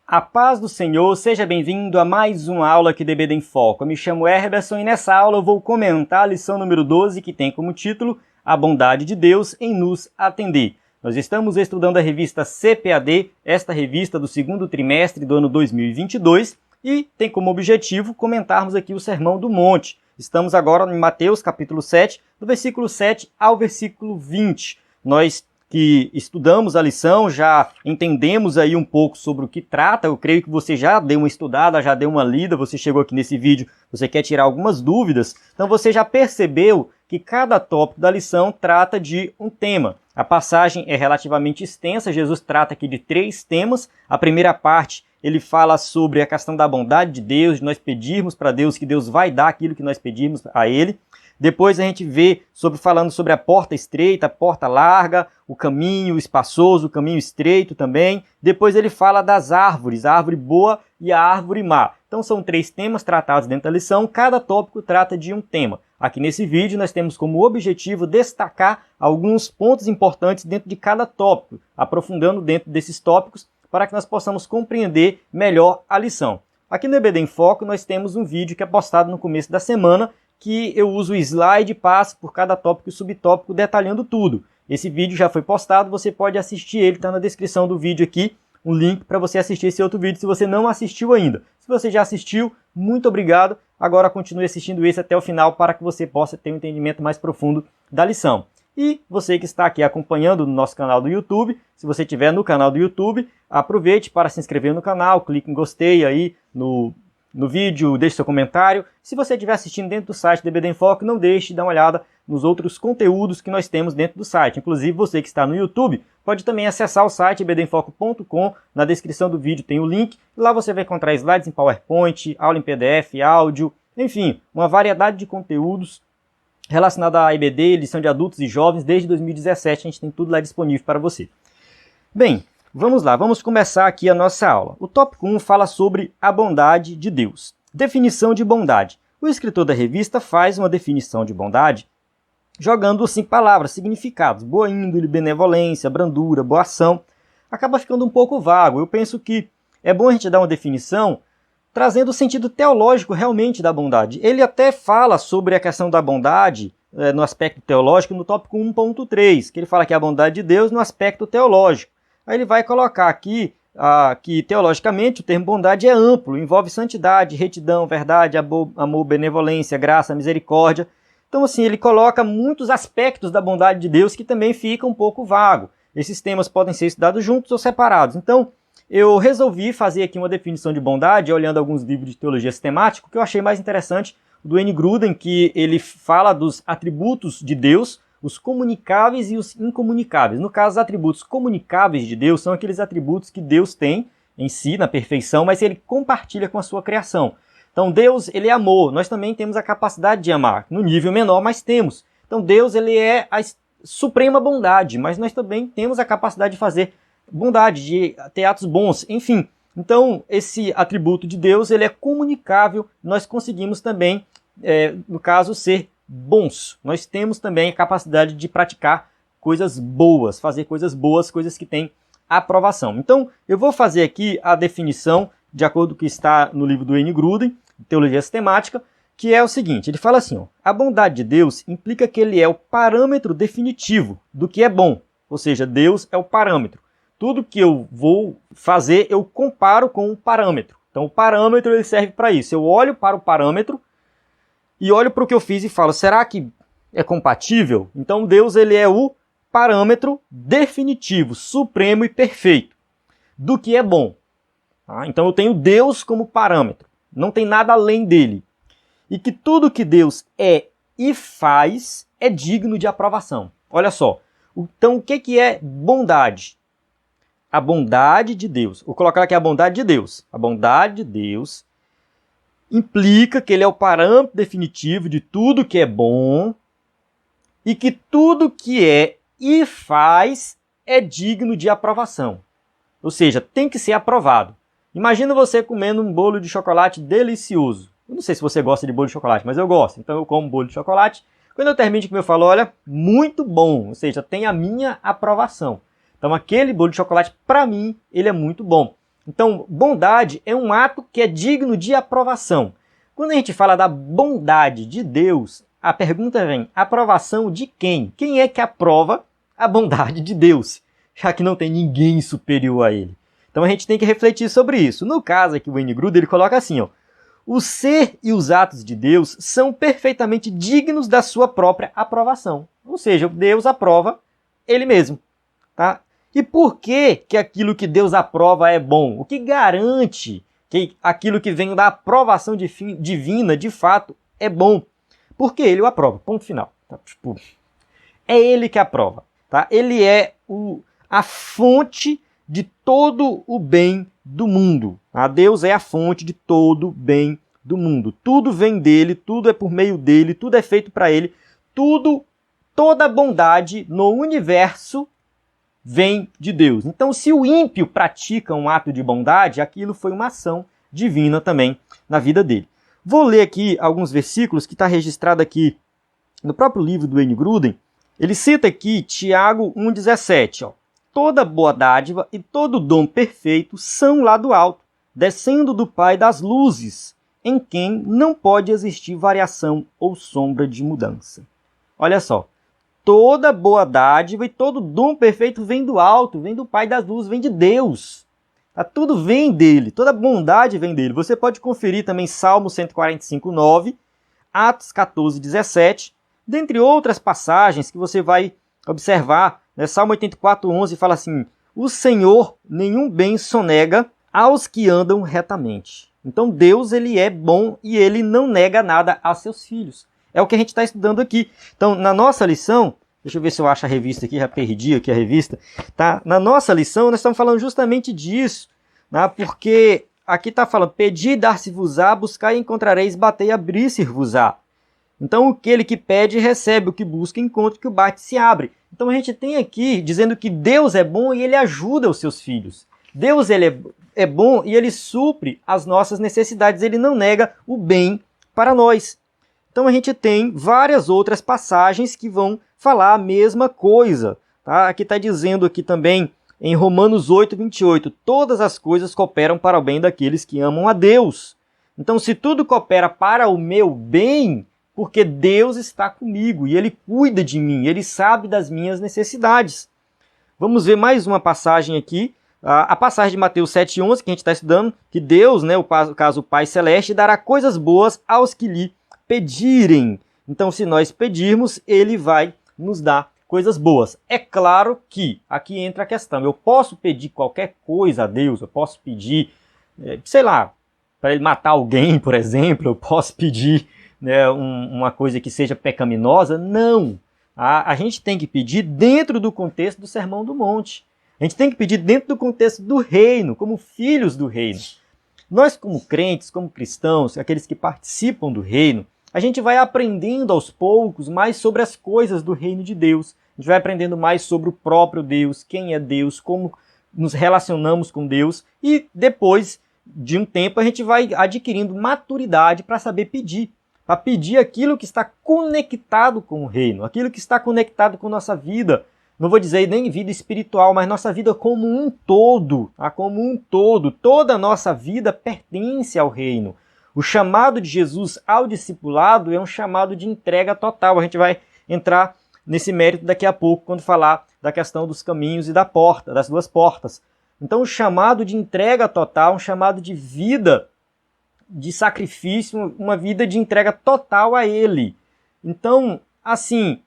A paz do Senhor, seja bem-vindo a mais uma aula aqui do EBD em Foco. Eu me chamo Herberson e nessa aula eu vou comentar a lição número 12, que tem como título A Bondade de Deus em nos atender. Nós estamos estudando a revista CPAD, esta revista do segundo trimestre do ano 2022, e tem como objetivo comentarmos aqui o Sermão do Monte. Estamos agora em Mateus capítulo 7, do versículo 7 ao versículo 20. Nós que estudamos a lição, já entendemos aí um pouco sobre o que trata. Eu creio que você já deu uma estudada, já deu uma lida, você chegou aqui nesse vídeo, você quer tirar algumas dúvidas, então você já percebeu que cada tópico da lição trata de um tema. A passagem é relativamente extensa, Jesus trata aqui de 3 temas. A primeira parte, ele fala sobre a questão da bondade de Deus, de nós pedirmos para Deus que Deus vai dar aquilo que nós pedimos a Ele. Depois a gente vê falando sobre a porta estreita, a porta larga, o caminho espaçoso, o caminho estreito também. Depois ele fala das árvores, a árvore boa e a árvore má. Então são 3 temas tratados dentro da lição, cada tópico trata de um tema. Aqui nesse vídeo nós temos como objetivo destacar alguns pontos importantes dentro de cada tópico, aprofundando dentro desses tópicos para que nós possamos compreender melhor a lição. Aqui no EBD em Foco nós temos um vídeo que é postado no começo da semana, que eu uso o slide e passo por cada tópico e subtópico detalhando tudo. Esse vídeo já foi postado, você pode assistir ele, está na descrição do vídeo aqui, um link para você assistir esse outro vídeo se você não assistiu ainda. Se você já assistiu, muito obrigado. Agora continue assistindo esse até o final para que você possa ter um entendimento mais profundo da lição. E você que está aqui acompanhando no nosso canal do YouTube, se você estiver no canal do YouTube, aproveite para se inscrever no canal, clique em gostei aí no vídeo, deixe seu comentário. Se você estiver assistindo dentro do site do EBD em Foco, não deixe de dar uma olhada nos outros conteúdos que nós temos dentro do site. Inclusive, você que está no YouTube, pode também acessar o site ebdemfoco.com. Na descrição do vídeo tem o link. Lá você vai encontrar slides em PowerPoint, aula em PDF, áudio, enfim, uma variedade de conteúdos relacionados à EBD, lição de adultos e jovens. Desde 2017 a gente tem tudo lá disponível para você. Bem, vamos lá, vamos começar aqui a nossa aula. O tópico 1 fala sobre a bondade de Deus. Definição de bondade. O escritor da revista faz uma definição de bondade jogando 5 palavras, significados: boa índole, benevolência, brandura, boa ação. Acaba ficando um pouco vago. Eu penso que é bom a gente dar uma definição trazendo o sentido teológico realmente da bondade. Ele até fala sobre a questão da bondade no aspecto teológico no tópico 1.3, que ele fala que é a bondade de Deus no aspecto teológico. Aí ele vai colocar aqui que teologicamente o termo bondade é amplo, envolve santidade, retidão, verdade, amor, benevolência, graça, misericórdia. Então assim, ele coloca muitos aspectos da bondade de Deus que também fica um pouco vago. Esses temas podem ser estudados juntos ou separados. Então eu resolvi fazer aqui uma definição de bondade, olhando alguns livros de teologia sistemática, que eu achei mais interessante, do N. Gruden, que ele fala dos atributos de Deus, os comunicáveis e os incomunicáveis. No caso, os atributos comunicáveis de Deus são aqueles atributos que Deus tem em si, na perfeição, mas ele compartilha com a sua criação. Então Deus, ele é amor. Nós também temos a capacidade de amar, no nível menor, mas temos. Então Deus, ele é a suprema bondade, mas nós também temos a capacidade de fazer bondade, de ter atos bons, enfim. Então esse atributo de Deus, ele é comunicável. Nós conseguimos também, no caso, ser bons. Nós temos também a capacidade de praticar coisas boas, fazer coisas boas, coisas que têm aprovação. Então, eu vou fazer aqui a definição, de acordo com o que está no livro do N. Gruden, Teologia Sistemática, que é o seguinte, ele fala assim, a bondade de Deus implica que ele é o parâmetro definitivo do que é bom, ou seja, Deus é o parâmetro. Tudo que eu vou fazer, eu comparo com o parâmetro. Então, o parâmetro ele serve para isso. Eu olho para o parâmetro e olho para o que eu fiz e falo, será que é compatível? Então Deus, ele é o parâmetro definitivo, supremo e perfeito do que é bom. Então eu tenho Deus como parâmetro, não tem nada além dele. E que tudo que Deus é e faz é digno de aprovação. Olha só, então o que é bondade? A bondade de Deus. Vou colocar aqui a bondade de Deus. A bondade de Deus implica que ele é o parâmetro definitivo de tudo que é bom e que tudo que é e faz é digno de aprovação. Ou seja, tem que ser aprovado. Imagina você comendo um bolo de chocolate delicioso. Eu não sei se você gosta de bolo de chocolate, mas eu gosto. Então eu como bolo de chocolate. Quando eu termino de comer, eu falo, olha, muito bom. Ou seja, tem a minha aprovação. Então aquele bolo de chocolate, para mim, ele é muito bom. Então, bondade é um ato que é digno de aprovação. Quando a gente fala da bondade de Deus, a pergunta vem, aprovação de quem? Quem é que aprova a bondade de Deus? Já que não tem ninguém superior a ele. Então a gente tem que refletir sobre isso. No caso aqui, o Wayne Grudem, ele coloca assim, ó, o ser e os atos de Deus são perfeitamente dignos da sua própria aprovação. Ou seja, Deus aprova ele mesmo. Tá? E por que aquilo que Deus aprova é bom? O que garante que aquilo que vem da aprovação divina, de fato, é bom? Porque ele o aprova, ponto final. Tá? Tipo, é ele que aprova. Tá? Ele é a fonte de todo o bem do mundo. Tá? Deus é a fonte de todo o bem do mundo. Tudo vem dele, tudo é por meio dele, tudo é feito para ele, toda a bondade no universo vem de Deus. Então, se o ímpio pratica um ato de bondade, aquilo foi uma ação divina também na vida dele. Vou ler aqui alguns versículos que está registrado aqui no próprio livro do Wayne Grudem. Ele cita aqui Tiago 1,17, ó. Toda boa dádiva e todo dom perfeito são lá do alto, descendo do Pai das luzes, em quem não pode existir variação ou sombra de mudança. Olha só, toda boa dádiva e todo dom perfeito vem do alto, vem do Pai das luzes, vem de Deus. Tá? Tudo vem dele, toda bondade vem dele. Você pode conferir também Salmo 145:9, Atos 14:17, dentre outras passagens que você vai observar. Salmo 84:11 fala assim, o Senhor nenhum bem sonega aos que andam retamente. Então Deus, ele é bom e ele não nega nada a seus filhos. É o que a gente está estudando aqui. Então, na nossa lição, deixa eu ver se eu acho a revista aqui, já perdi aqui a revista. Tá? Na nossa lição, nós estamos falando justamente disso, né? Porque aqui está falando, pedi, dar-se-vos-á, buscar e encontrareis, batei, abrir-se-vos-á. Então, aquele que pede, recebe, o que busca, encontra, o que o bate, se abre. Então, a gente tem aqui dizendo que Deus é bom e ele ajuda os seus filhos. Deus, ele é bom e ele supre as nossas necessidades, ele não nega o bem para nós. Então, a gente tem várias outras passagens que vão falar a mesma coisa. Tá? Aqui está dizendo aqui também, em Romanos 8:28, todas as coisas cooperam para o bem daqueles que amam a Deus. Então, se tudo coopera para o meu bem, porque Deus está comigo e Ele cuida de mim, Ele sabe das minhas necessidades. Vamos ver mais uma passagem aqui, a passagem de Mateus 7:11, que a gente está estudando, que Deus, né, o caso o Pai Celeste, dará coisas boas aos que lhe pedirem. Então, se nós pedirmos, Ele vai nos dar coisas boas. É claro que aqui entra a questão, eu posso pedir qualquer coisa a Deus, eu posso pedir, sei lá, para Ele matar alguém, por exemplo, eu posso pedir, né, uma coisa que seja pecaminosa? Não. A gente tem que pedir dentro do contexto do Sermão do Monte. A gente tem que pedir dentro do contexto do reino, como filhos do reino. Nós, como crentes, como cristãos, aqueles que participam do reino, a gente vai aprendendo aos poucos mais sobre as coisas do reino de Deus. A gente vai aprendendo mais sobre o próprio Deus, quem é Deus, como nos relacionamos com Deus. E depois de um tempo a gente vai adquirindo maturidade para saber pedir. Para pedir aquilo que está conectado com o reino, aquilo que está conectado com nossa vida. Não vou dizer nem vida espiritual, mas nossa vida como um todo. Como um todo. Toda a nossa vida pertence ao reino. O chamado de Jesus ao discipulado é um chamado de entrega total. A gente vai entrar nesse mérito daqui a pouco, quando falar da questão dos caminhos e da porta, das duas portas. Então, o chamado de entrega total, um chamado de vida de sacrifício, uma vida de entrega total a Ele. Então, assim,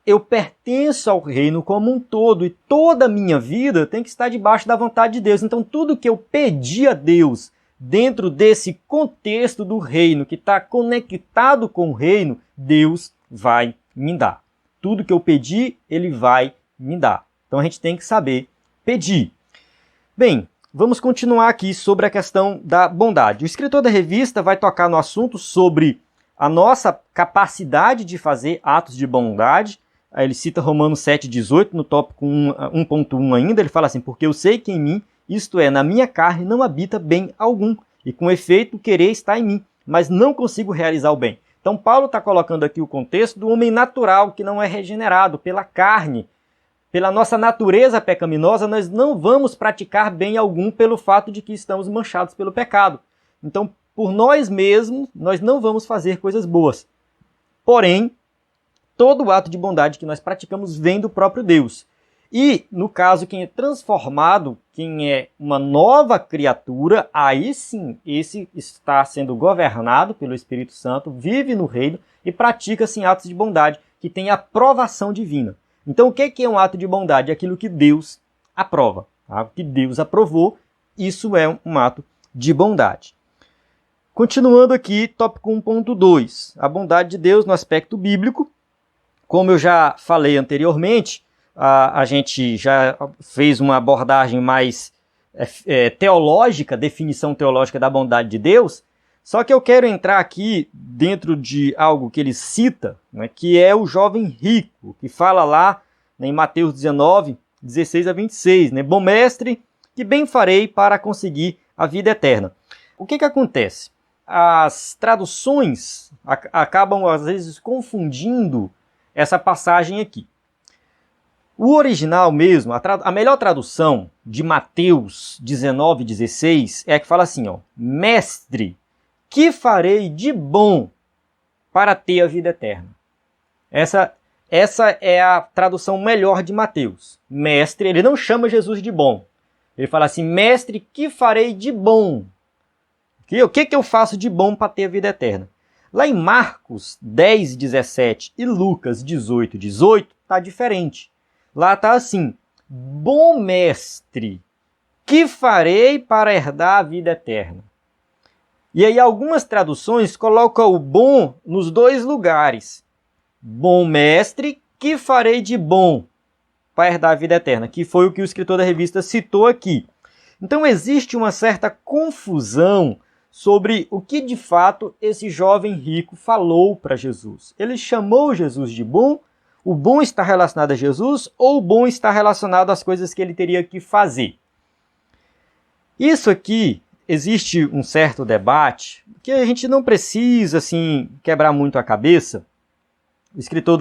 eu pertenço ao reino como um todo e toda a minha vida tem que estar debaixo da vontade de Deus. Então, tudo que eu pedi a Deus dentro desse contexto do reino, que está conectado com o reino, Deus vai me dar. Tudo que eu pedi, Ele vai me dar. Então, a gente tem que saber pedir. Bem, vamos continuar aqui sobre a questão da bondade. O escritor da revista vai tocar no assunto sobre a nossa capacidade de fazer atos de bondade. Aí ele cita Romanos 7,18 no tópico 1.1 ainda. Ele fala assim, porque eu sei que em mim, isto é, na minha carne, não habita bem algum. E com efeito, o querer está em mim, mas não consigo realizar o bem. Então Paulo está colocando aqui o contexto do homem natural, que não é regenerado pela carne. pela nossa natureza pecaminosa, nós não vamos praticar bem algum pelo fato de que estamos manchados pelo pecado. Então, por nós mesmos, nós não vamos fazer coisas boas. Porém, todo o ato de bondade que nós praticamos vem do próprio Deus. E, no caso, quem é transformado, quem é uma nova criatura, aí sim, esse está sendo governado pelo Espírito Santo, vive no reino e pratica, sim, atos de bondade, que tem aprovação divina. Então, o que é um ato de bondade? É aquilo que Deus aprova. Tá? O que Deus aprovou, isso é um ato de bondade. Continuando aqui, tópico 1.2. A bondade de Deus no aspecto bíblico. Como eu já falei anteriormente, a gente já fez uma abordagem mais teológica, definição teológica da bondade de Deus, só que eu quero entrar aqui dentro de algo que ele cita, né, que é o jovem rico, que fala lá, né, em Mateus 19, 16 a 26, né, bom mestre, que bem farei para conseguir a vida eterna. O que acontece? As traduções acabam, às vezes, confundindo essa passagem aqui. O original mesmo, a melhor tradução de Mateus 19, 16 é a que fala assim, ó, mestre, que farei de bom para ter a vida eterna? Essa é a tradução melhor de Mateus. Mestre, ele não chama Jesus de bom. Ele fala assim, mestre, que farei de bom? O que eu faço de bom para ter a vida eterna? Lá em Marcos 10, 17 e Lucas 18, 18, está diferente. Lá está assim, bom mestre, que farei para herdar a vida eterna? E aí algumas traduções colocam o bom nos dois lugares. Bom mestre, que farei de bom para herdar a vida eterna? Que foi o que o escritor da revista citou aqui. Então existe uma certa confusão sobre o que de fato esse jovem rico falou para Jesus. Ele chamou Jesus de bom? O bom está relacionado a Jesus ou o bom está relacionado às coisas que ele teria que fazer? Isso aqui, existe um certo debate que a gente não precisa assim, quebrar muito a cabeça. O escritor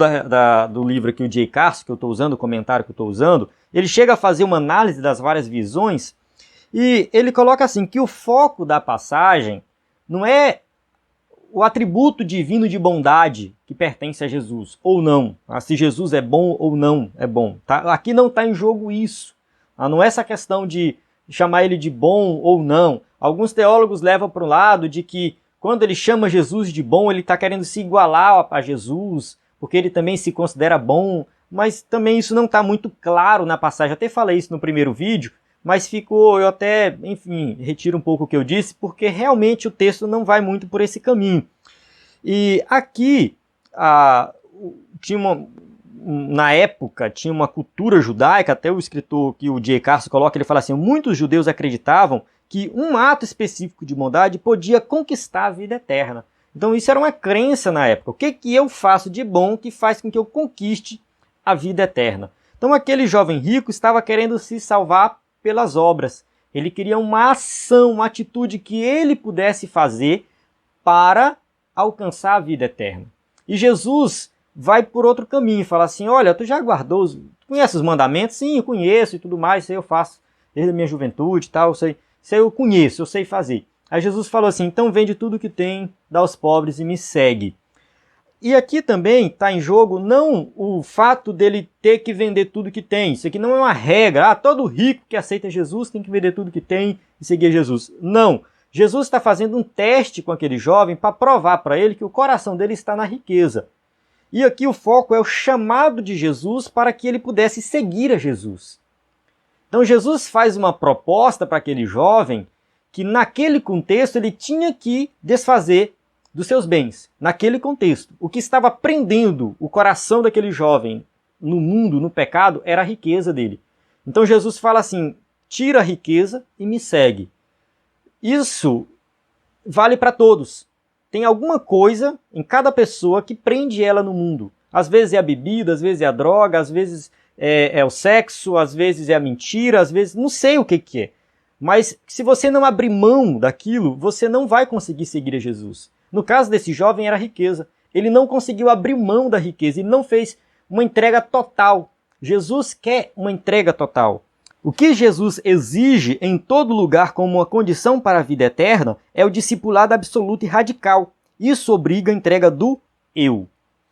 do livro aqui, o J. Carson, que eu estou usando, o comentário que eu estou usando, ele chega a fazer uma análise das várias visões e ele coloca assim, que o foco da passagem não é o atributo divino de bondade que pertence a Jesus, ou não. Se Jesus é bom ou não é bom. Tá? Aqui não está em jogo isso. Não é essa questão de chamar ele de bom ou não. Alguns teólogos levam para o lado de que quando ele chama Jesus de bom, ele está querendo se igualar a Jesus, porque ele também se considera bom, mas também isso não está muito claro na passagem. Eu até falei isso no primeiro vídeo, mas eu até, enfim, retiro um pouco o que eu disse, porque realmente o texto não vai muito por esse caminho. E aqui, na época, tinha uma cultura judaica, até o escritor que o J. Carson coloca, ele fala assim, muitos judeus acreditavam que um ato específico de bondade podia conquistar a vida eterna. Então isso era uma crença na época. O que eu faço de bom que faz com que eu conquiste a vida eterna? Então aquele jovem rico estava querendo se salvar pelas obras. Ele queria uma ação, uma atitude que ele pudesse fazer para alcançar a vida eterna. E Jesus vai por outro caminho, fala assim, olha, tu já guardou, tu conhece os mandamentos? Sim, eu conheço e tudo mais, isso aí eu faço desde a minha juventude e tal, isso aí eu conheço, eu sei fazer. Aí Jesus falou assim, então vende tudo que tem, dá aos pobres e me segue. E aqui também está em jogo não o fato dele ter que vender tudo que tem. Isso aqui não é uma regra. Todo rico que aceita Jesus tem que vender tudo que tem e seguir Jesus. Não. Jesus está fazendo um teste com aquele jovem para provar para ele que o coração dele está na riqueza. E aqui o foco é o chamado de Jesus para que ele pudesse seguir a Jesus. Então Jesus faz uma proposta para aquele jovem que naquele contexto ele tinha que desfazer dos seus bens, naquele contexto. O que estava prendendo o coração daquele jovem no mundo, no pecado, era a riqueza dele. Então Jesus fala assim, tira a riqueza e me segue. Isso vale para todos. Tem alguma coisa em cada pessoa que prende ela no mundo. Às vezes é a bebida, às vezes é a droga, às vezes é o sexo, às vezes é a mentira, às vezes não sei o que é. Mas se você não abrir mão daquilo, você não vai conseguir seguir a Jesus. No caso desse jovem era a riqueza. Ele não conseguiu abrir mão da riqueza, ele não fez uma entrega total. Jesus quer uma entrega total. O que Jesus exige em todo lugar como uma condição para a vida eterna é o discipulado absoluto e radical. Isso obriga a entrega do eu.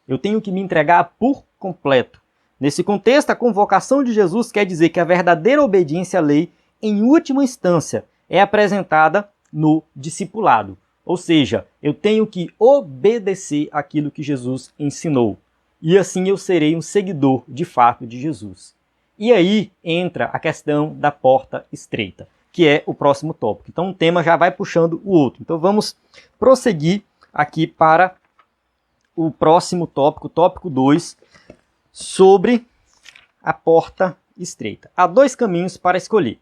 Eu tenho que me entregar por completo. Nesse contexto, a convocação de Jesus quer dizer que a verdadeira obediência à lei, em última instância, é apresentada no discipulado. Ou seja, eu tenho que obedecer aquilo que Jesus ensinou. E assim eu serei um seguidor de fato de Jesus. E aí entra a questão da porta estreita, que é o próximo tópico. Então um tema já vai puxando o outro. Então vamos prosseguir aqui para o próximo tópico, tópico 2, sobre a porta estreita. Há dois caminhos para escolher: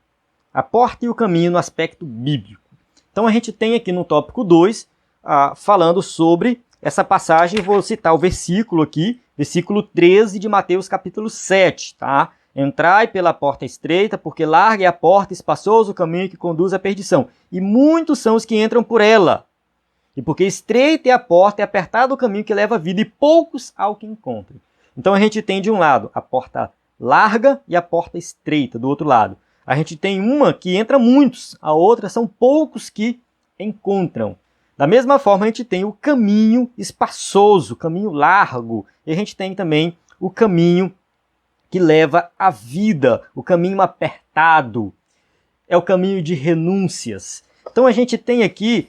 a porta e o caminho no aspecto bíblico. Então a gente tem aqui no tópico 2, falando sobre essa passagem. Vou citar o versículo aqui, versículo 13 de Mateus capítulo 7, tá? Entrai pela porta estreita, porque larga é a porta, espaçoso o caminho que conduz à perdição, e muitos são os que entram por ela. E porque estreita é a porta, é apertado o caminho que leva à vida, e poucos há o que encontrem. Então a gente tem de um lado a porta larga e a porta estreita do outro lado. A gente tem uma que entra muitos, a outra são poucos que encontram. Da mesma forma a gente tem o caminho espaçoso, o caminho largo, e a gente tem também o caminho que leva à vida, o caminho apertado, é o caminho de renúncias. Então a gente tem aqui,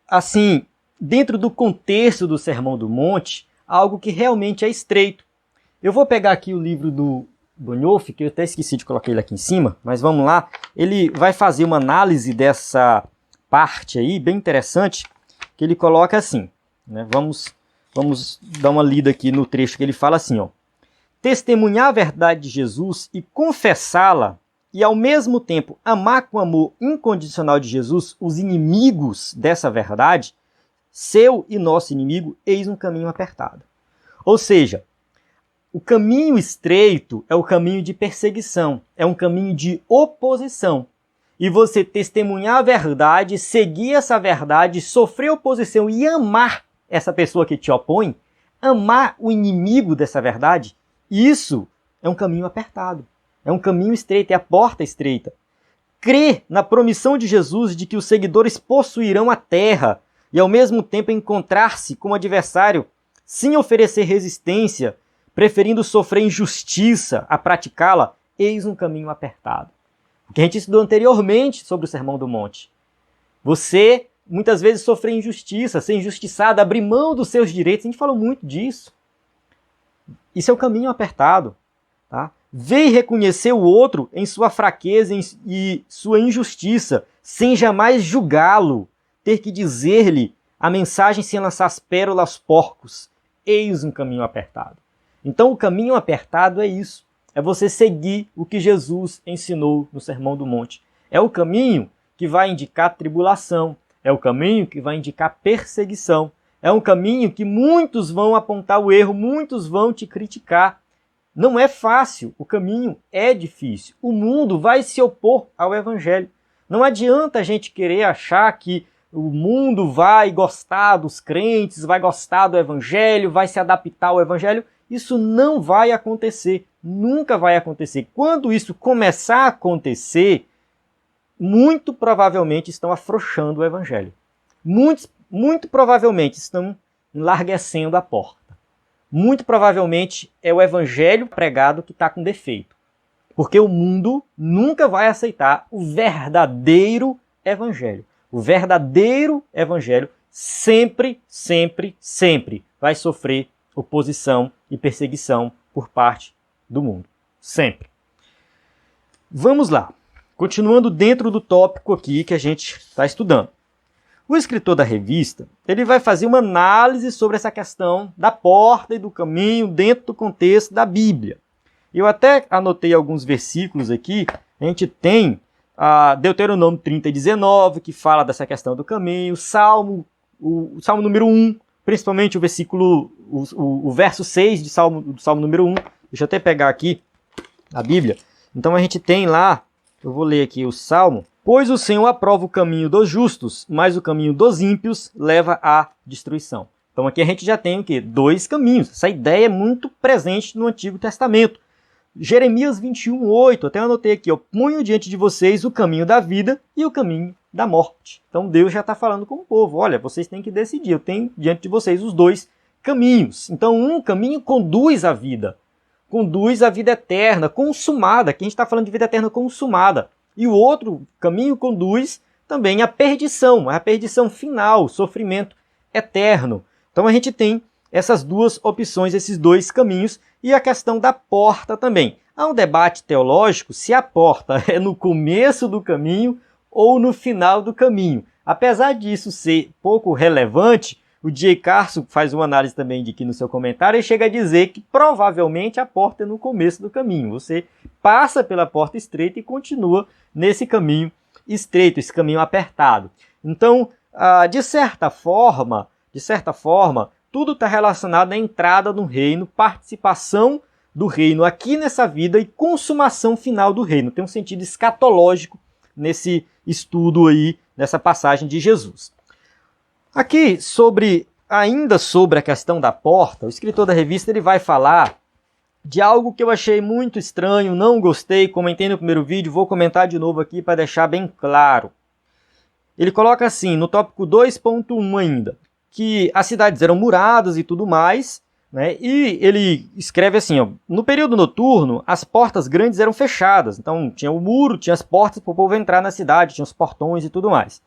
assim, dentro do contexto do Sermão do Monte, algo que realmente é estreito. Eu vou pegar aqui o livro do Bonhoeffer, que eu até esqueci de colocar ele aqui em cima, mas vamos lá. Ele vai fazer uma análise dessa parte aí, bem interessante, que ele coloca assim, né? Vamos dar uma lida aqui no trecho que ele fala assim, ó. Testemunhar a verdade de Jesus e confessá-la, e ao mesmo tempo amar com amor incondicional de Jesus os inimigos dessa verdade, seu e nosso inimigo, eis um caminho apertado. Ou seja, o caminho estreito é o caminho de perseguição, é um caminho de oposição. E você testemunhar a verdade, seguir essa verdade, sofrer oposição e amar essa pessoa que te opõe, amar o inimigo dessa verdade, isso é um caminho apertado, é um caminho estreito, é a porta estreita. Crer na promissão de Jesus de que os seguidores possuirão a terra e ao mesmo tempo encontrar-se com o adversário sem oferecer resistência, preferindo sofrer injustiça a praticá-la, eis um caminho apertado. O que a gente estudou anteriormente sobre o Sermão do Monte. Você muitas vezes sofrer injustiça, ser injustiçado, abrir mão dos seus direitos, a gente falou muito disso. Isso é o caminho apertado. Tá? Ver e reconhecer o outro em sua fraqueza e sua injustiça, sem jamais julgá-lo, ter que dizer-lhe a mensagem sem lançar as pérolas aos porcos, eis um caminho apertado. Então o caminho apertado é isso, é você seguir o que Jesus ensinou no Sermão do Monte. É o caminho que vai indicar tribulação, é o caminho que vai indicar perseguição, é um caminho que muitos vão apontar o erro, muitos vão te criticar. Não é fácil, o caminho é difícil. O mundo vai se opor ao Evangelho. Não adianta a gente querer achar que o mundo vai gostar dos crentes, vai gostar do Evangelho, vai se adaptar ao Evangelho. Isso não vai acontecer, nunca vai acontecer. Quando isso começar a acontecer, muito provavelmente estão afrouxando o Evangelho. Muito provavelmente estão enlarguecendo a porta. Muito provavelmente é o Evangelho pregado que está com defeito. Porque o mundo nunca vai aceitar o verdadeiro Evangelho. O verdadeiro Evangelho sempre, sempre, sempre vai sofrer oposição e perseguição por parte do mundo. Sempre. Vamos lá. Continuando dentro do tópico aqui que a gente está estudando. O escritor da revista, ele vai fazer uma análise sobre essa questão da porta e do caminho dentro do contexto da Bíblia. Eu até anotei alguns versículos aqui. A gente tem Deuteronômio 30:19, que fala dessa questão do caminho, o Salmo número 1, principalmente o verso 6 do Salmo número 1. Deixa eu até pegar aqui a Bíblia. Então a gente tem lá, eu vou ler aqui o Salmo. Pois o Senhor aprova o caminho dos justos, mas o caminho dos ímpios leva à destruição. Então aqui a gente já tem o quê? Dois caminhos. Essa ideia é muito presente no Antigo Testamento. Jeremias 21:8, até anotei aqui, ó, ponho diante de vocês o caminho da vida e o caminho da morte. Então Deus já está falando com o povo, olha, vocês têm que decidir, eu tenho diante de vocês os dois caminhos. Então um caminho conduz à vida eterna, consumada, aqui a gente está falando de vida eterna consumada. E o outro caminho conduz também à perdição, a perdição final, sofrimento eterno. Então a gente tem essas duas opções, esses dois caminhos, e a questão da porta também. Há um debate teológico se a porta é no começo do caminho ou no final do caminho. Apesar disso ser pouco relevante, o J. Carson faz uma análise também de aqui no seu comentário e chega a dizer que provavelmente a porta é no começo do caminho. Você passa pela porta estreita e continua nesse caminho estreito, esse caminho apertado. Então, de certa forma, tudo está relacionado à entrada no reino, participação do reino aqui nessa vida e consumação final do reino. Tem um sentido escatológico nesse estudo aí, nessa passagem de Jesus. Aqui, ainda sobre a questão da porta, o escritor da revista ele vai falar de algo que eu achei muito estranho, não gostei, comentei no primeiro vídeo, vou comentar de novo aqui para deixar bem claro. Ele coloca assim, no tópico 2.1 ainda, que as cidades eram muradas e tudo mais, né? E ele escreve assim, ó, no período noturno, as portas grandes eram fechadas, então tinha o muro, tinha as portas para o povo entrar na cidade, tinha os portões e tudo mais.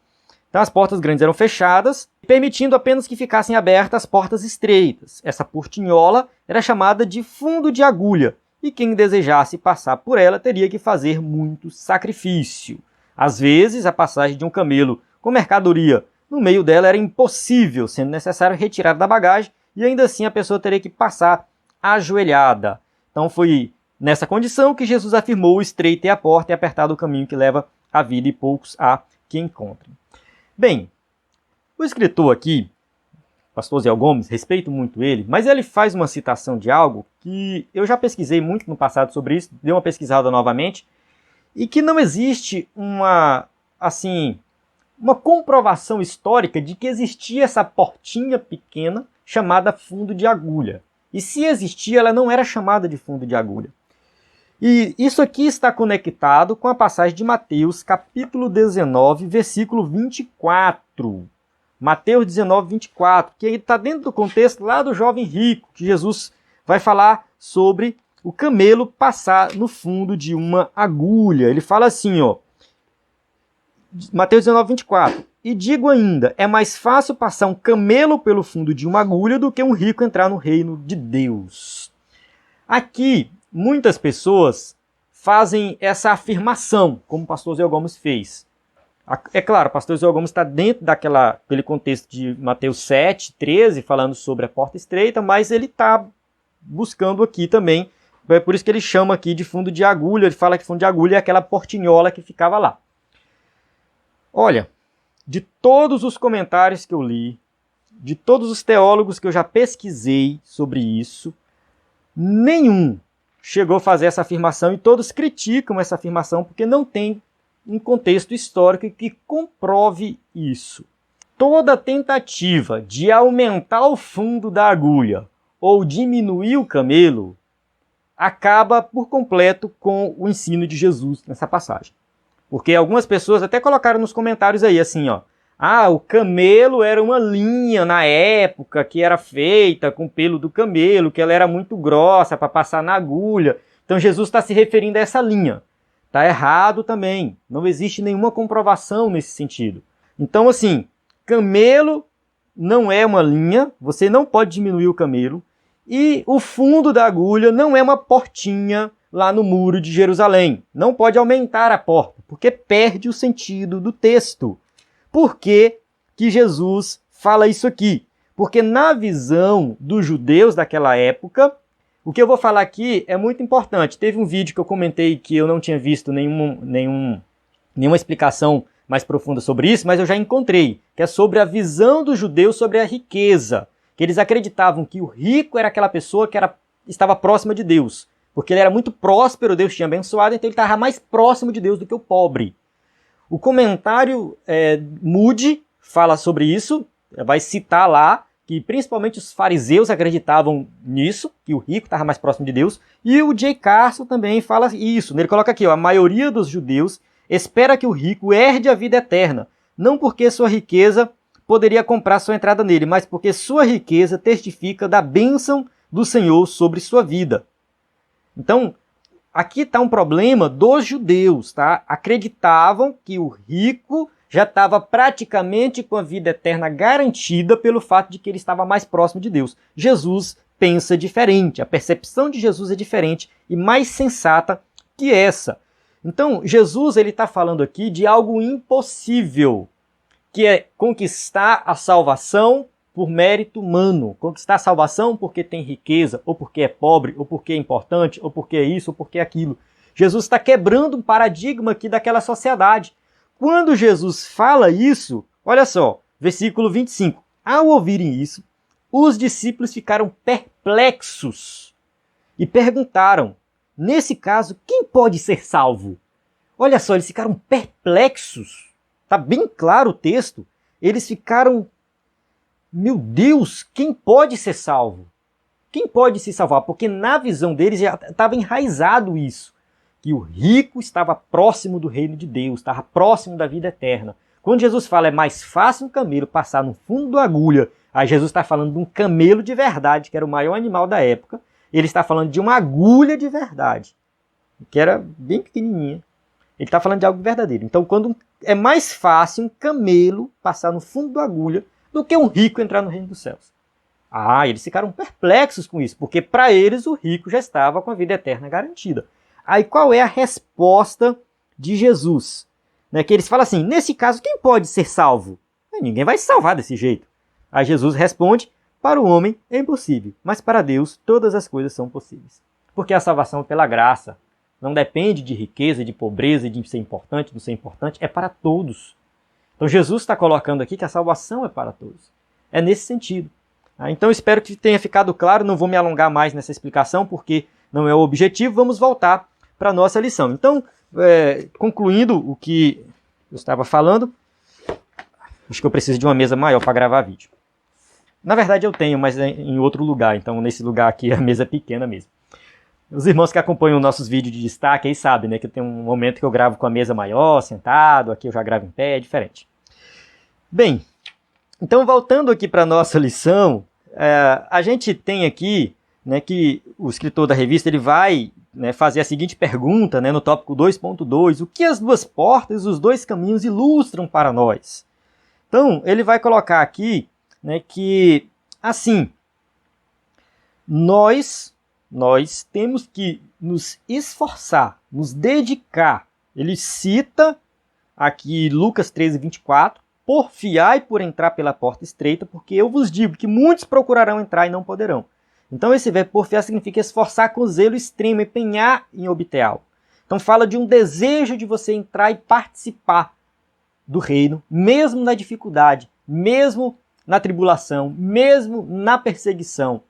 Então as portas grandes eram fechadas, permitindo apenas que ficassem abertas as portas estreitas. Essa portinhola era chamada de fundo de agulha, e quem desejasse passar por ela teria que fazer muito sacrifício. Às vezes, a passagem de um camelo com mercadoria no meio dela era impossível, sendo necessário retirar da bagagem, e ainda assim a pessoa teria que passar ajoelhada. Então foi nessa condição que Jesus afirmou: estreita é a porta e apertado o caminho que leva à vida, e poucos há que encontrem. Bem, o escritor aqui, pastor Zé Gomes, respeito muito ele, mas ele faz uma citação de algo que eu já pesquisei muito no passado sobre isso, dei uma pesquisada novamente, e que não existe uma comprovação histórica de que existia essa portinha pequena chamada fundo de agulha. E se existia, ela não era chamada de fundo de agulha. E isso aqui está conectado com a passagem de Mateus, capítulo 19, versículo 24. Mateus 19, 24, que está dentro do contexto lá do jovem rico, que Jesus vai falar sobre o camelo passar no fundo de uma agulha. Ele fala assim, ó, Mateus 19, 24. E digo ainda, é mais fácil passar um camelo pelo fundo de uma agulha do que um rico entrar no reino de Deus. Aqui, muitas pessoas fazem essa afirmação, como o pastor Zé Gomes fez. É claro, o pastor Zé Gomes está dentro daquele contexto de Mateus 7, 13, falando sobre a porta estreita, mas ele está buscando aqui também, é por isso que ele chama aqui de fundo de agulha, ele fala que fundo de agulha é aquela portinhola que ficava lá. Olha, de todos os comentários que eu li, de todos os teólogos que eu já pesquisei sobre isso, nenhum chegou a fazer essa afirmação, e todos criticam essa afirmação porque não tem um contexto histórico que comprove isso. Toda tentativa de aumentar o fundo da agulha ou diminuir o camelo acaba por completo com o ensino de Jesus nessa passagem. Porque algumas pessoas até colocaram nos comentários aí assim, ó, o camelo era uma linha na época que era feita com o pelo do camelo, que ela era muito grossa para passar na agulha. Então Jesus está se referindo a essa linha. Está errado também. Não existe nenhuma comprovação nesse sentido. Então, assim, camelo não é uma linha, você não pode diminuir o camelo. E o fundo da agulha não é uma portinha lá no muro de Jerusalém. Não pode aumentar a porta, porque perde o sentido do texto. Por que que Jesus fala isso aqui? Porque na visão dos judeus daquela época, o que eu vou falar aqui é muito importante. Teve um vídeo que eu comentei que eu não tinha visto nenhuma explicação mais profunda sobre isso, mas eu já encontrei, que é sobre a visão dos judeus sobre a riqueza. Que eles acreditavam que o rico era aquela pessoa que estava próxima de Deus. Porque ele era muito próspero, Deus tinha abençoado, então ele estava mais próximo de Deus do que o pobre. O comentário Moody fala sobre isso, vai citar lá que principalmente os fariseus acreditavam nisso, que o rico estava mais próximo de Deus, e o J. Carson também fala isso. Ele coloca aqui, ó, a maioria dos judeus espera que o rico herde a vida eterna, não porque sua riqueza poderia comprar sua entrada nele, mas porque sua riqueza testifica da bênção do Senhor sobre sua vida. Então, aqui está um problema dos judeus, tá? Acreditavam que o rico já estava praticamente com a vida eterna garantida pelo fato de que ele estava mais próximo de Deus. Jesus pensa diferente, a percepção de Jesus é diferente e mais sensata que essa. Então, Jesus está falando aqui de algo impossível, que é conquistar a salvação por mérito humano. Conquistar a salvação porque tem riqueza, ou porque é pobre, ou porque é importante, ou porque é isso, ou porque é aquilo. Jesus está quebrando um paradigma aqui daquela sociedade. Quando Jesus fala isso, olha só, versículo 25. Ao ouvirem isso, os discípulos ficaram perplexos e perguntaram, nesse caso, quem pode ser salvo? Olha só, eles ficaram perplexos. Está bem claro o texto. Eles ficaram, meu Deus, quem pode ser salvo? Quem pode se salvar? Porque na visão deles já estava enraizado isso. Que o rico estava próximo do reino de Deus, estava próximo da vida eterna. Quando Jesus fala é mais fácil um camelo passar no fundo da agulha, aí Jesus está falando de um camelo de verdade, que era o maior animal da época. Ele está falando de uma agulha de verdade, que era bem pequenininha. Ele está falando de algo verdadeiro. Então, quando é mais fácil um camelo passar no fundo da agulha do que um rico entrar no reino dos céus. Ah, eles ficaram perplexos com isso, porque para eles o rico já estava com a vida eterna garantida. Aí qual é a resposta de Jesus? Que eles falam assim, nesse caso, quem pode ser salvo? Ninguém vai se salvar desse jeito. Aí Jesus responde, para o homem é impossível, mas para Deus todas as coisas são possíveis. Porque a salvação é pela graça, não depende de riqueza, de pobreza, de ser importante, de não ser importante, é para todos. Então Jesus está colocando aqui que a salvação é para todos. É nesse sentido. Então espero que tenha ficado claro, não vou me alongar mais nessa explicação, porque não é o objetivo, vamos voltar para a nossa lição. Então, concluindo o que eu estava falando, acho que eu preciso de uma mesa maior para gravar vídeo. Na verdade eu tenho, mas é em outro lugar, então nesse lugar aqui a mesa é pequena mesmo. Os irmãos que acompanham nossos vídeos de destaque aí sabem, né, que tem um momento que eu gravo com a mesa maior, sentado, aqui eu já gravo em pé, é diferente. Bem, então voltando aqui para a nossa lição, a gente tem aqui, né, que o escritor da revista ele vai, né, fazer a seguinte pergunta, né, no tópico 2.2, o que as duas portas e os dois caminhos ilustram para nós? Então, ele vai colocar aqui, né, que, assim, nós temos que nos esforçar, nos dedicar. Ele cita aqui Lucas 13:24, porfiai por entrar pela porta estreita, porque eu vos digo que muitos procurarão entrar e não poderão. Então esse verbo porfiar significa esforçar com zelo extremo, empenhar em obter algo. Então fala de um desejo de você entrar e participar do reino, mesmo na dificuldade, mesmo na tribulação, mesmo na perseguição.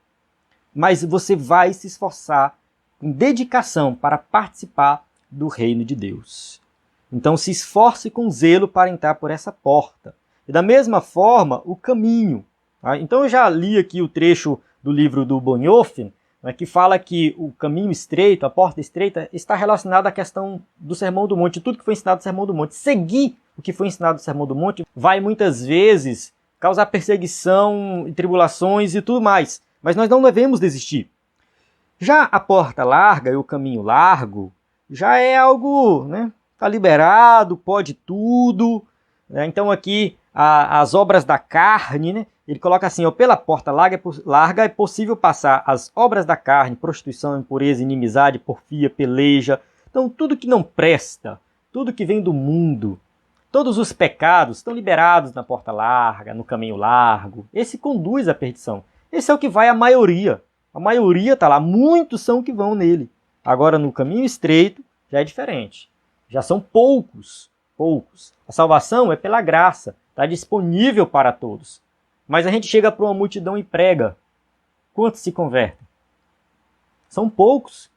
Mas você vai se esforçar com dedicação para participar do reino de Deus. Então se esforce com zelo para entrar por essa porta. E da mesma forma, o caminho. Tá? Então eu já li aqui o trecho do livro do Bonhoeffer, né, que fala que o caminho estreito, a porta estreita, está relacionado à questão do Sermão do Monte, tudo que foi ensinado no Sermão do Monte. Seguir o que foi ensinado no Sermão do Monte vai muitas vezes causar perseguição, tribulações e tudo mais. Mas nós não devemos desistir. Já a porta larga e o caminho largo já é algo, né, está liberado, pode tudo. Né? Então aqui as obras da carne, né, ele coloca assim, ó, pela porta larga é possível passar as obras da carne, prostituição, impureza, inimizade, porfia, peleja. Então tudo que não presta, tudo que vem do mundo, todos os pecados estão liberados na porta larga, no caminho largo. Esse conduz à perdição. Esse é o que vai a maioria. A maioria está lá, muitos são que vão nele. Agora no caminho estreito já é diferente. Já são poucos. A salvação é pela graça, está disponível para todos. Mas a gente chega para uma multidão e prega. Quantos se convertem? São poucos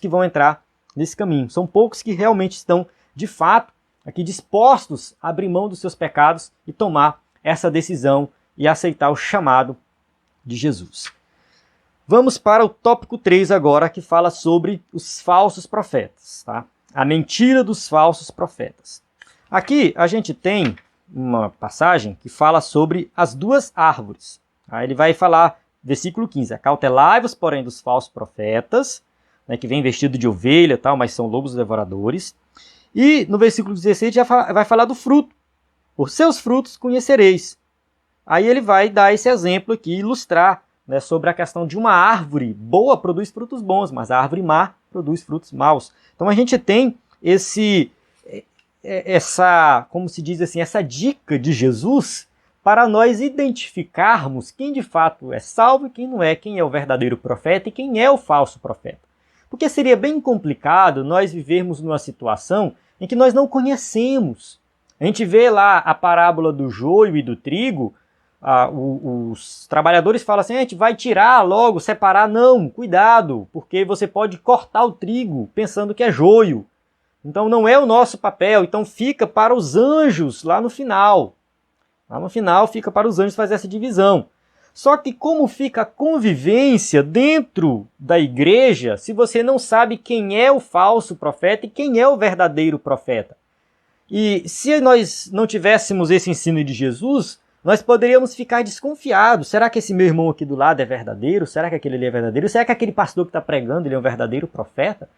que vão entrar nesse caminho. São poucos que realmente estão, de fato, aqui dispostos a abrir mão dos seus pecados e tomar essa decisão e aceitar o chamado de Jesus. Vamos para o tópico 3 agora, que fala sobre os falsos profetas, tá? A mentira dos falsos profetas. Aqui a gente tem uma passagem que fala sobre as duas árvores. Aí ele vai falar, versículo 15, acautelai-vos, porém, dos falsos profetas, né, que vem vestido de ovelha e tal, mas são lobos devoradores. E no versículo 16 já vai falar do fruto. Por seus frutos conhecereis. Aí ele vai dar esse exemplo aqui, ilustrar, né, sobre a questão de uma árvore boa produz frutos bons, mas a árvore má produz frutos maus. Então a gente tem como se diz assim, essa dica de Jesus para nós identificarmos quem de fato é salvo e quem não é, quem é o verdadeiro profeta e quem é o falso profeta. Porque seria bem complicado nós vivermos numa situação em que nós não conhecemos. A gente vê lá a parábola do joio e do trigo, os trabalhadores falam assim, a gente vai tirar logo, separar. Não, cuidado, porque você pode cortar o trigo pensando que é joio. Então não é o nosso papel, então fica para os anjos lá no final. Lá no final fica para os anjos fazer essa divisão. Só que como fica a convivência dentro da igreja se você não sabe quem é o falso profeta e quem é o verdadeiro profeta? E se nós não tivéssemos esse ensino de Jesus, nós poderíamos ficar desconfiados. Será que esse meu irmão aqui do lado é verdadeiro? Será que aquele ali é verdadeiro? Será que aquele pastor que está pregando ele é um verdadeiro profeta?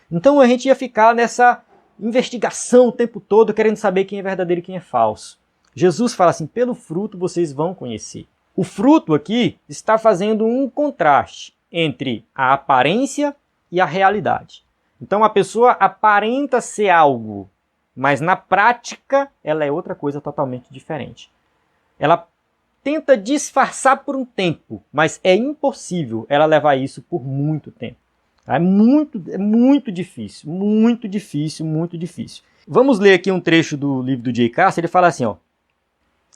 Então a gente ia ficar nessa investigação o tempo todo, querendo saber quem é verdadeiro e quem é falso. Jesus fala assim, pelo fruto vocês vão conhecer. O fruto aqui está fazendo um contraste entre a aparência e a realidade. Então a pessoa aparenta ser algo, mas na prática ela é outra coisa totalmente diferente. Ela tenta disfarçar por um tempo, mas é impossível ela levar isso por muito tempo. É muito difícil, muito difícil, muito difícil. Vamos ler aqui um trecho do livro do J. Carson. Ele fala assim, ó.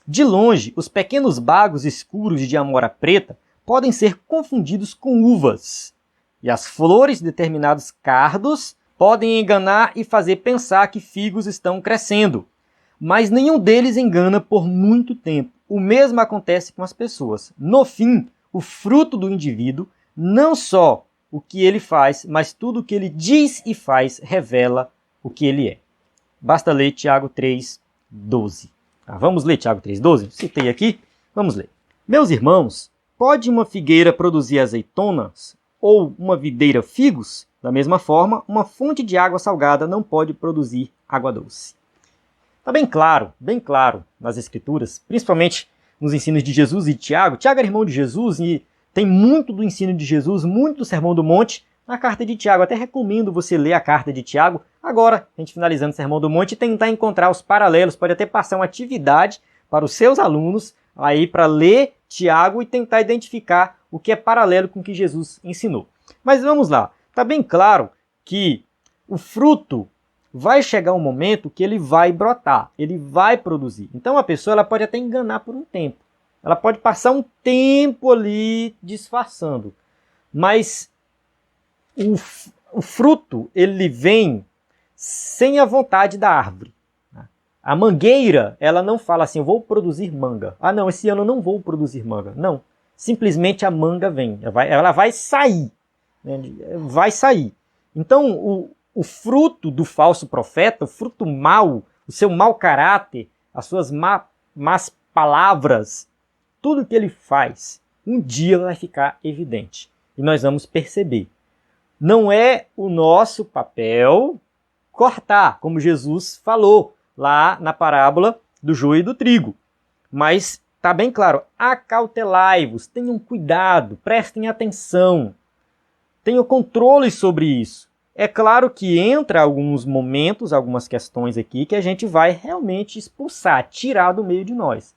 De longe, os pequenos bagos escuros de amora preta podem ser confundidos com uvas. E as flores de determinados cardos podem enganar e fazer pensar que figos estão crescendo. Mas nenhum deles engana por muito tempo. O mesmo acontece com as pessoas. No fim, o fruto do indivíduo, não só o que ele faz, mas tudo o que ele diz e faz revela o que ele é. Basta ler Tiago 3:12. Vamos ler Tiago 3:12? Citei aqui. Vamos ler. Meus irmãos, pode uma figueira produzir azeitonas ou uma videira figos? Da mesma forma, uma fonte de água salgada não pode produzir água doce. Está bem claro nas Escrituras, principalmente nos ensinos de Jesus e de Tiago. Tiago era irmão de Jesus e tem muito do ensino de Jesus, muito do Sermão do Monte na carta de Tiago. Até recomendo você ler a carta de Tiago. Agora, a gente finalizando o Sermão do Monte, e tentar encontrar os paralelos. Pode até passar uma atividade para os seus alunos aí para ler Tiago e tentar identificar o que é paralelo com o que Jesus ensinou. Mas vamos lá. Está bem claro que o fruto vai chegar um momento que ele vai brotar, ele vai produzir. Então a pessoa ela pode até enganar por um tempo. Ela pode passar um tempo ali disfarçando. Mas o fruto, ele vem sem a vontade da árvore. A mangueira, ela não fala assim, eu vou produzir manga. Ah, não, esse ano eu não vou produzir manga. Não, simplesmente a manga vem. Ela vai sair. Né? Vai sair. Então, o fruto do falso profeta, o fruto mau, o seu mau caráter, as suas más palavras, tudo que ele faz, um dia vai ficar evidente. E nós vamos perceber. Não é o nosso papel cortar, como Jesus falou lá na parábola do joio e do trigo. Mas está bem claro, acautelai-vos, tenham cuidado, prestem atenção, tenham controle sobre isso. É claro que entra alguns momentos, algumas questões aqui que a gente vai realmente expulsar, tirar do meio de nós.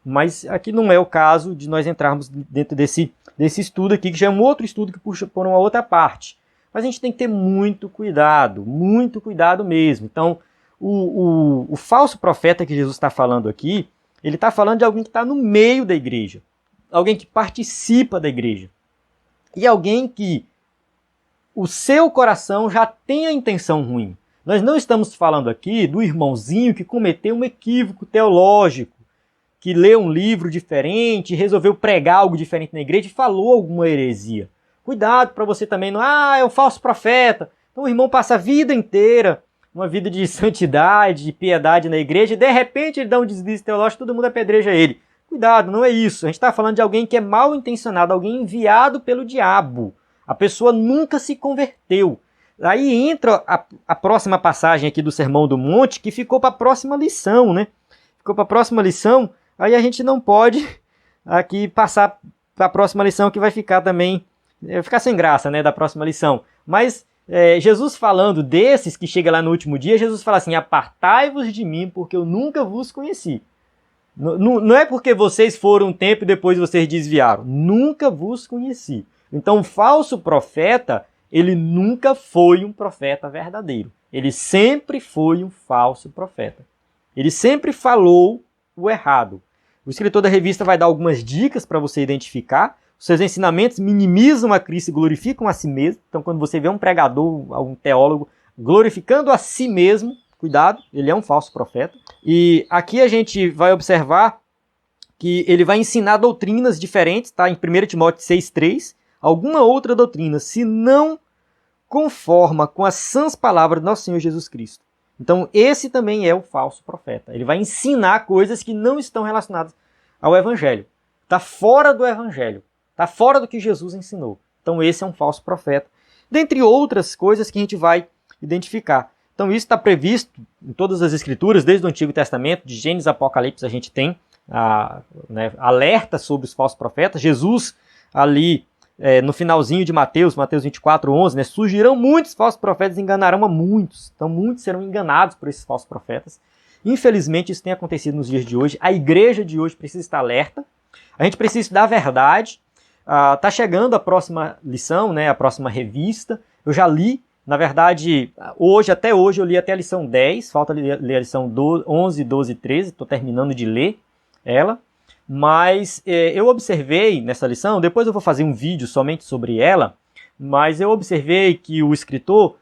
Mas aqui não é o caso de nós entrarmos dentro desse estudo aqui, que já é um outro estudo que puxa por uma outra parte. Mas a gente tem que ter muito cuidado mesmo. Então, o falso profeta que Jesus está falando aqui, ele está falando de alguém que está no meio da igreja, alguém que participa da igreja, e alguém que o seu coração já tem a intenção ruim. Nós não estamos falando aqui do irmãozinho que cometeu um equívoco teológico, que leu um livro diferente, resolveu pregar algo diferente na igreja e falou alguma heresia. Cuidado para você também não, é um falso profeta. Então o irmão passa a vida inteira, uma vida de santidade, de piedade na igreja, e de repente ele dá um deslize teológico, todo mundo apedreja ele. Cuidado, não é isso. A gente está falando de alguém que é mal intencionado, alguém enviado pelo diabo. A pessoa nunca se converteu. Aí entra a próxima passagem aqui do Sermão do Monte, que ficou para a próxima lição, né? Ficou para a próxima lição, aí a gente não pode aqui passar para a próxima lição, que vai ficar também, vai ficar sem graça, né, da próxima lição. Mas Jesus falando desses que chega lá no último dia, Jesus fala assim, apartai-vos de mim, porque eu nunca vos conheci. Não é porque vocês foram um tempo e depois vocês desviaram. Nunca vos conheci. Então o falso profeta, ele nunca foi um profeta verdadeiro. Ele sempre foi um falso profeta. Ele sempre falou o errado. O escritor da revista vai dar algumas dicas para você identificar. Os seus ensinamentos minimizam a Cristo e glorificam a si mesmo. Então quando você vê um pregador, um teólogo glorificando a si mesmo, cuidado, ele é um falso profeta. E aqui a gente vai observar que ele vai ensinar doutrinas diferentes, tá? Em 1 Timóteo 6,3, alguma outra doutrina, se não conforma com as sãs palavras do nosso Senhor Jesus Cristo. Então esse também é o falso profeta. Ele vai ensinar coisas que não estão relacionadas ao Evangelho. Está fora do Evangelho. Está fora do que Jesus ensinou. Então esse é um falso profeta. Dentre outras coisas que a gente vai identificar. Então isso está previsto em todas as escrituras, desde o Antigo Testamento, de Gênesis a Apocalipse, a gente tem alerta sobre os falsos profetas. Jesus ali no finalzinho de Mateus 24:11, surgirão muitos falsos profetas e enganarão a muitos. Então muitos serão enganados por esses falsos profetas. Infelizmente isso tem acontecido nos dias de hoje. A igreja de hoje precisa estar alerta. A gente precisa estudar a verdade. Está chegando a próxima lição, a próxima revista. Eu já li. Na verdade, até hoje eu li até a lição 10, falta ler a lição 11, 12 e 13, estou terminando de ler ela, mas eu observei nessa lição, depois eu vou fazer um vídeo somente sobre ela, mas eu observei que o escritor,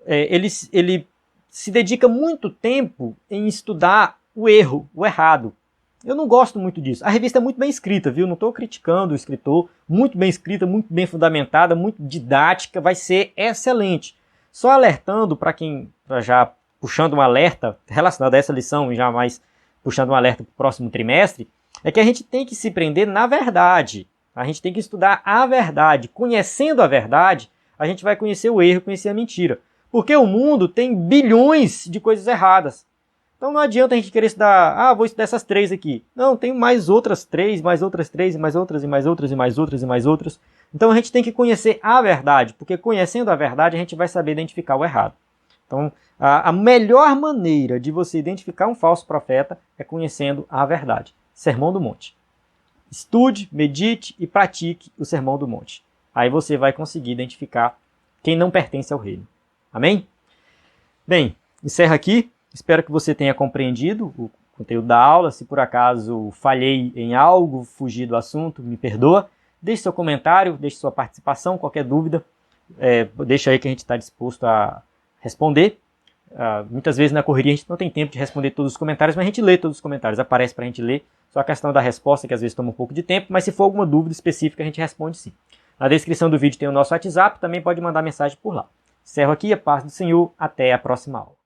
ele se dedica muito tempo em estudar o erro, o errado. Eu não gosto muito disso. A revista é muito bem escrita, viu? Não estou criticando o escritor, muito bem escrita, muito bem fundamentada, muito didática, vai ser excelente. Só alertando para quem, já puxando um alerta relacionado a essa lição e já mais puxando um alerta para o próximo trimestre, é que a gente tem que se prender na verdade. A gente tem que estudar a verdade. Conhecendo a verdade, a gente vai conhecer o erro, conhecer a mentira. Porque o mundo tem bilhões de coisas erradas. Então não adianta a gente querer estudar, vou estudar essas 3 aqui. Não, tem mais outras 3, mais outras 3, mais outras, e mais outras, e mais outras, e mais outras. Então a gente tem que conhecer a verdade, porque conhecendo a verdade a gente vai saber identificar o errado. Então a melhor maneira de você identificar um falso profeta é conhecendo a verdade. Sermão do Monte. Estude, medite e pratique o Sermão do Monte. Aí você vai conseguir identificar quem não pertence ao reino. Amém? Bem, encerro aqui. Espero que você tenha compreendido o conteúdo da aula. Se por acaso falhei em algo, fugi do assunto, me perdoa. Deixe seu comentário, deixe sua participação, qualquer dúvida, deixa aí que a gente está disposto a responder. Muitas vezes na correria a gente não tem tempo de responder todos os comentários, mas a gente lê todos os comentários, aparece para a gente ler. Só a questão da resposta que às vezes toma um pouco de tempo, mas se for alguma dúvida específica a gente responde sim. Na descrição do vídeo tem o nosso WhatsApp, também pode mandar mensagem por lá. Encerro aqui, a paz do Senhor, até a próxima aula.